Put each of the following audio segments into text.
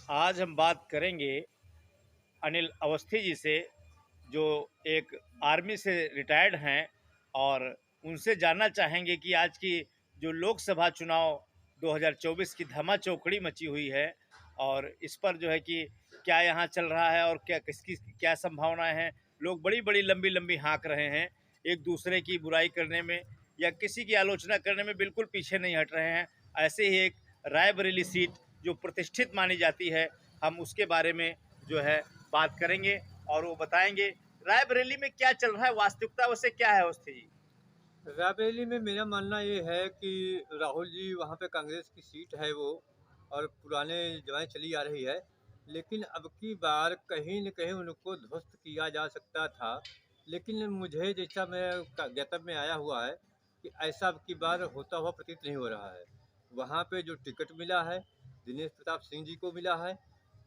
आज हम बात करेंगे अनिल अवस्थी जी से, जो एक आर्मी से रिटायर्ड हैं, और उनसे जानना चाहेंगे कि आज की जो लोकसभा चुनाव 2024 की धमाचौकड़ी मची हुई है, और इस पर जो है कि क्या यहाँ चल रहा है और क्या किसकी क्या संभावनाएं हैं। लोग बड़ी बड़ी लंबी लंबी हाँक रहे हैं, एक दूसरे की बुराई करने में या किसी की आलोचना करने में बिल्कुल पीछे नहीं हट रहे हैं। ऐसे ही एक रायबरेली सीट जो प्रतिष्ठित मानी जाती है, हम उसके बारे में जो है बात करेंगे और वो बताएंगे रायबरेली में क्या चल रहा है, वास्तविकता वैसे क्या है अवस्थी जी। रायबरेली में मेरा मानना ये है कि राहुल जी वहाँ पे कांग्रेस की सीट है वो, और पुराने जमाने चली आ रही है। लेकिन अब की बार कहीं न कहीं उनको ध्वस्त किया जा सकता था। लेकिन मुझे जैसा मैं ज्ञातव्य में आया हुआ है कि ऐसा अब की बार होता हुआ प्रतीत नहीं हो रहा है। वहाँ पे जो टिकट मिला है दिनेश प्रताप सिंह जी को मिला है,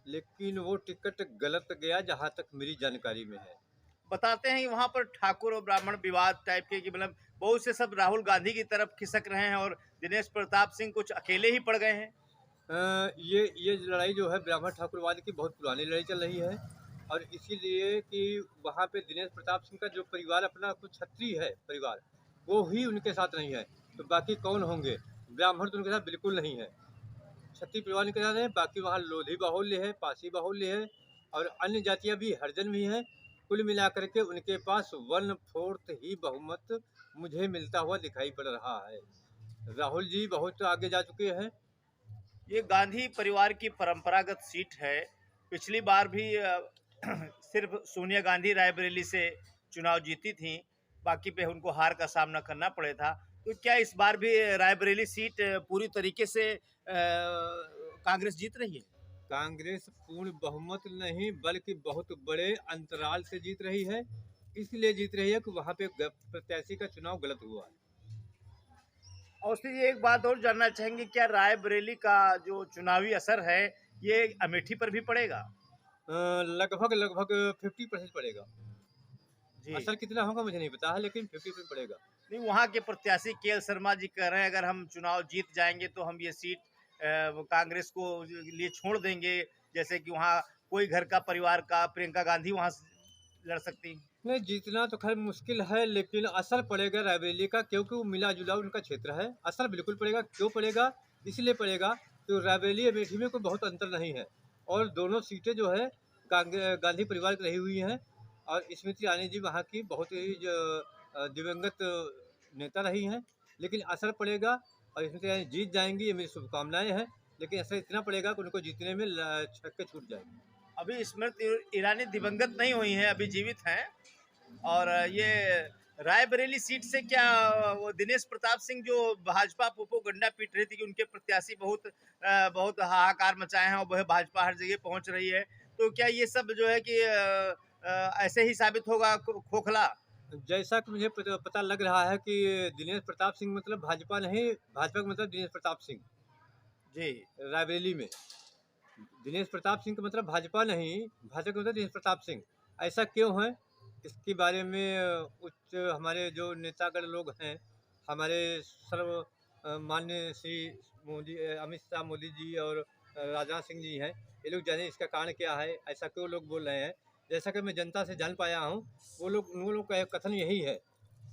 लेकिन वो टिकट गलत गया जहाँ तक मेरी जानकारी में है। बताते हैं कि वहां पर ठाकुर और ब्राह्मण विवाद टाइप के, कि मतलब बहुत से सब राहुल गांधी की तरफ खिसक रहे हैं और दिनेश प्रताप सिंह कुछ अकेले ही पड़ गए हैं। ये लड़ाई जो है ब्राह्मण ठाकुरवाद की बहुत पुरानी लड़ाई चल रही है। और इसीलिए कि वहाँ पे दिनेश प्रताप सिंह का जो परिवार अपना कुछ क्षत्रिय है परिवार, वो ही उनके साथ नहीं है। तो बाकी कौन होंगे? ब्राह्मण तो उनके साथ बिल्कुल नहीं है। क्षत्रिय परिवार उनके साथ है, बाकी वहाँ लोधी बाहुल्य है, पासी बाहुल्य है, और अन्य जातियाँ भी हरिजन भी हैं। कुल मिलाकर के उनके पास 1/4 ही बहुमत मुझे मिलता हुआ दिखाई पड़ रहा है। राहुल जी बहुत आगे जा चुके हैं। ये गांधी परिवार की परंपरागत सीट है। पिछली बार भी सिर्फ सोनिया गांधी रायबरेली से चुनाव जीती थी, बाकी पे उनको हार का सामना करना पड़े था। तो क्या इस बार भी रायबरेली सीट पूरी तरीके से कांग्रेस जीत रही है? कांग्रेस पूर्ण बहुमत नहीं बल्कि बहुत बड़े अंतराल से जीत रही है। इसलिए जीत रही है कि वहां पे प्रत्याशी का चुनाव गलत हुआ है। और उससे ये एक बात और जानना चाहेंगे, क्या रायबरेली का जो चुनावी असर है ये अमेठी पर भी पड़ेगा? लगभग लगभग 50% पड़ेगा। जी। असर कितना होगा मुझे नहीं पता है, लेकिन 50% पड़ेगा। नहीं, वहाँ के प्रत्याशी के एल शर्मा जी कह रहे हैं अगर हम चुनाव जीत जाएंगे तो हम ये सीट वो कांग्रेस को लिए छोड़ देंगे। जैसे कि वहाँ कोई घर का परिवार का प्रियंका गांधी वहाँ से लड़ सकती हैं। नहीं, जीतना तो खैर मुश्किल है, लेकिन असर पड़ेगा रायबरेली का, क्योंकि वो मिला जुला उनका क्षेत्र है। असर बिल्कुल पड़ेगा। क्यों पड़ेगा? इसलिए पड़ेगा कि रायबरेली अमेठी में कोई बहुत अंतर नहीं है, और दोनों सीटें जो है गांधी परिवार की रही हुई हैं। और स्मृति ईरानी जी वहाँ की बहुत ही दिवंगत नेता रही हैं। लेकिन असर पड़ेगा, और स्मृति ईरानी जीत जाएंगी, ये मेरी शुभकामनाएं हैं। लेकिन असर इतना पड़ेगा कि उनको जीतने में छक्के छूट जाएंगे। अभी स्मृति ईरानी दिवंगत नहीं हुई हैं, अभी जीवित हैं। और ये रायबरेली सीट से क्या वो दिनेश प्रताप सिंह जो भाजपा प्रोपोगंडा पीट रही थी कि उनके प्रत्याशी बहुत हाहाकार मचाए हैं और वह भाजपा हर जगह पहुंच रही है, तो क्या ये सब जो है कि ऐसे ही साबित होगा खोखला? जैसा कि मुझे पता लग रहा है कि दिनेश प्रताप सिंह मतलब भाजपा नहीं, भाजपा का मतलब दिनेश प्रताप सिंह। जी। रायबरेली में दिनेश प्रताप सिंह का मतलब भाजपा नहीं, भाजपा का मतलब दिनेश प्रताप सिंह। ऐसा क्यों है? इसके बारे में उच्च हमारे जो नेतागण लोग हैं, हमारे सर्व मान्य श्री मोदी, अमित शाह मोदी जी, और राजनाथ सिंह जी हैं। ये लोग जाने इसका कारण क्या है, ऐसा क्यों लोग बोल रहे हैं। जैसा कि मैं जनता से जान पाया हूँ, उन लोग का कथन यही है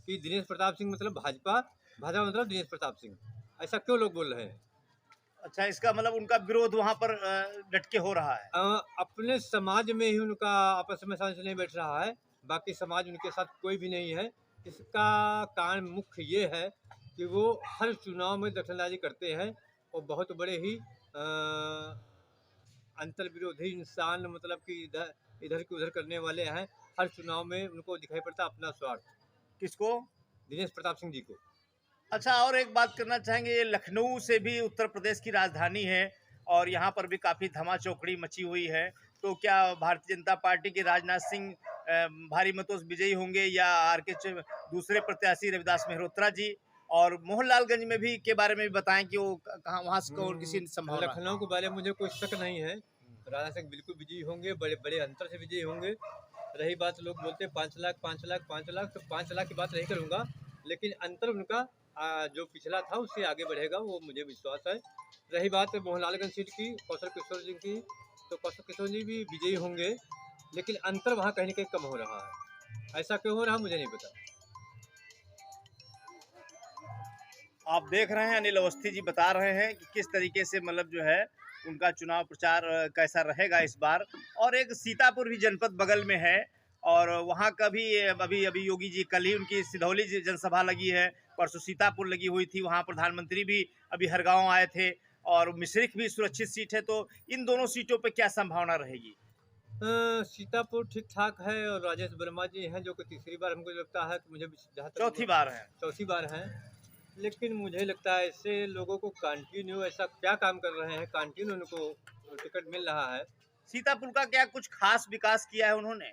कि दिनेश प्रताप सिंह मतलब भाजपा, भाजपा मतलब दिनेश प्रताप सिंह। ऐसा क्यों लोग बोल रहे हैं? अच्छा, इसका मतलब उनका विरोध वहां पर डट के हो रहा है। अपने समाज में ही उनका आपस में समझ नहीं बैठ रहा है। बाकी समाज उनके साथ कोई भी नहीं है। इसका कारण मुख्य ये है कि वो हर चुनाव में दखलंदाजी करते हैं, और बहुत बड़े ही अंतर विरोधी इंसान, मतलब कि इधर इधर की उधर करने वाले हैं। हर चुनाव में उनको दिखाई पड़ता अपना स्वार्थ। किसको? दिनेश प्रताप सिंह जी को। अच्छा, और एक बात करना चाहेंगे, ये लखनऊ से भी उत्तर प्रदेश की राजधानी है और यहाँ पर भी काफ़ी धमाचौकड़ी मची हुई है। तो क्या भारतीय जनता पार्टी के राजनाथ सिंह भारी मतों से विजयी होंगे, या दूसरे प्रत्याशी रविदास मेहरोत्रा जी? और मोहनलालगंज में भी के बारे में भी बताएं कि वो कहाँ वहाँ से कौन किसी संभावना है? लखनऊ के बारे में मुझे कोई शक नहीं है। राजा सिंह बिल्कुल विजयी होंगे, बड़े बड़े अंतर से विजयी होंगे। रही बात, लोग बोलते हैं 5 लाख 5 लाख 5 लाख, तो 5 लाख की बात नहीं करूँगा। लेकिन अंतर उनका जो पिछला था उससे आगे बढ़ेगा, वो मुझे विश्वास है। रही बात मोहनलालगंज सीट की, कौशल किशोर जी की, तो कौशल किशोर जी भी विजयी होंगे, लेकिन अंतर वहाँ कहीं न कहीं कम हो रहा है। ऐसा क्यों हो रहा है मुझे नहीं पता। आप देख रहे हैं अनिल अवस्थी जी बता रहे हैं कि किस तरीके से मतलब जो है उनका चुनाव प्रचार कैसा रहेगा इस बार। और एक सीतापुर भी जनपद बगल में है और वहाँ का भी अभी अभी योगी जी कल ही उनकी सिधौली जनसभा लगी है, परसों सीतापुर लगी हुई थी, वहाँ प्रधानमंत्री भी अभी हरगांव आए थे और मिश्रिख भी सुरक्षित सीट है। तो इन दोनों सीटों पर क्या संभावना रहेगी? सीतापुर ठीक-ठाक है और राजेश वर्मा जी हैं जो कि तीसरी बार हमको लगता है कि मुझे भी जहाँ चौथी तक बार है। चौथी बार हैं। लेकिन मुझे लगता है ऐसे लोगों को कंटिन्यू ऐसा क्या काम कर रहे हैं, कंटिन्यू उनको टिकट मिल रहा है। सीतापुर का क्या कुछ खास विकास किया है उन्होंने?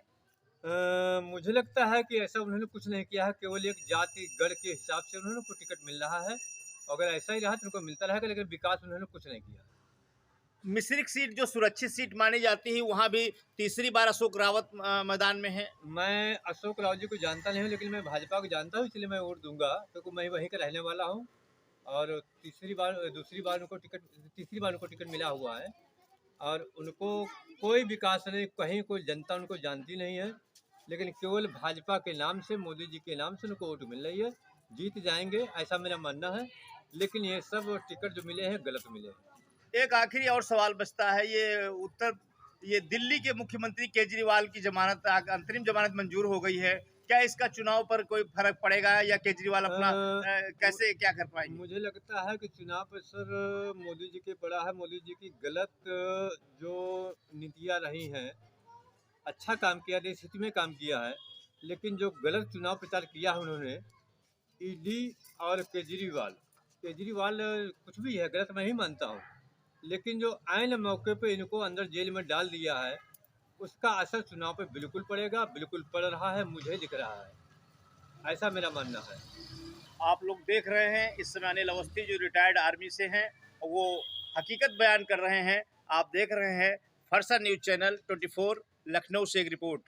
मुझे लगता है कि ऐसा उन्होंने कुछ नहीं किया है, केवल एक जाति गढ़ के हिसाब से उन्होंने को टिकट मिल रहा है। अगर ऐसा ही रहा तो उनको मिलता रहेगा, लेकिन विकास उन्होंने कुछ नहीं किया। मिश्रिख सीट जो सुरक्षित सीट मानी जाती है वहां भी तीसरी बार अशोक रावत मैदान में है। मैं अशोक राव जी को जानता नहीं हूँ, लेकिन मैं भाजपा को जानता हूँ, इसलिए मैं वोट दूंगा क्योंकि मैं वहीं का रहने वाला हूँ। और तीसरी बार उनको टिकट मिला हुआ है और उनको कोई विकास नहीं, कहीं कोई जनता उनको जानती नहीं है, लेकिन केवल भाजपा के नाम से, मोदी जी के नाम से उनको वोट मिल रही है। जीत जाएंगे ऐसा मेरा मानना है, लेकिन ये सब टिकट जो मिले हैं गलत मिले हैं। एक आखिरी और सवाल बचता है, ये दिल्ली के मुख्यमंत्री केजरीवाल की जमानत अंतरिम जमानत मंजूर हो गई है, क्या इसका चुनाव पर कोई फर्क पड़ेगा या केजरीवाल अपना कैसे क्या कर पाएंगे? मुझे लगता है कि चुनाव पर सर मोदी जी के पड़ा है। मोदी जी की गलत जो नीतियाँ रही हैं, अच्छा काम किया, देश हित में काम किया है, लेकिन जो गलत चुनाव प्रचार किया है उन्होंने, ईडी और केजरीवाल केजरीवाल कुछ भी है गलत मैं ही मानता हूँ, लेकिन जो आईन मौके पे इनको अंदर जेल में डाल दिया है, उसका असर चुनाव पे बिल्कुल पड़ेगा, बिल्कुल पड़ रहा है, मुझे दिख रहा है। ऐसा मेरा मानना है। आप लोग देख रहे हैं इस समय अनिल अवस्थी जो रिटायर्ड आर्मी से हैं, वो हकीकत बयान कर रहे हैं। आप देख रहे हैं फरसा न्यूज चैनल 24 लखनऊ से एक रिपोर्ट।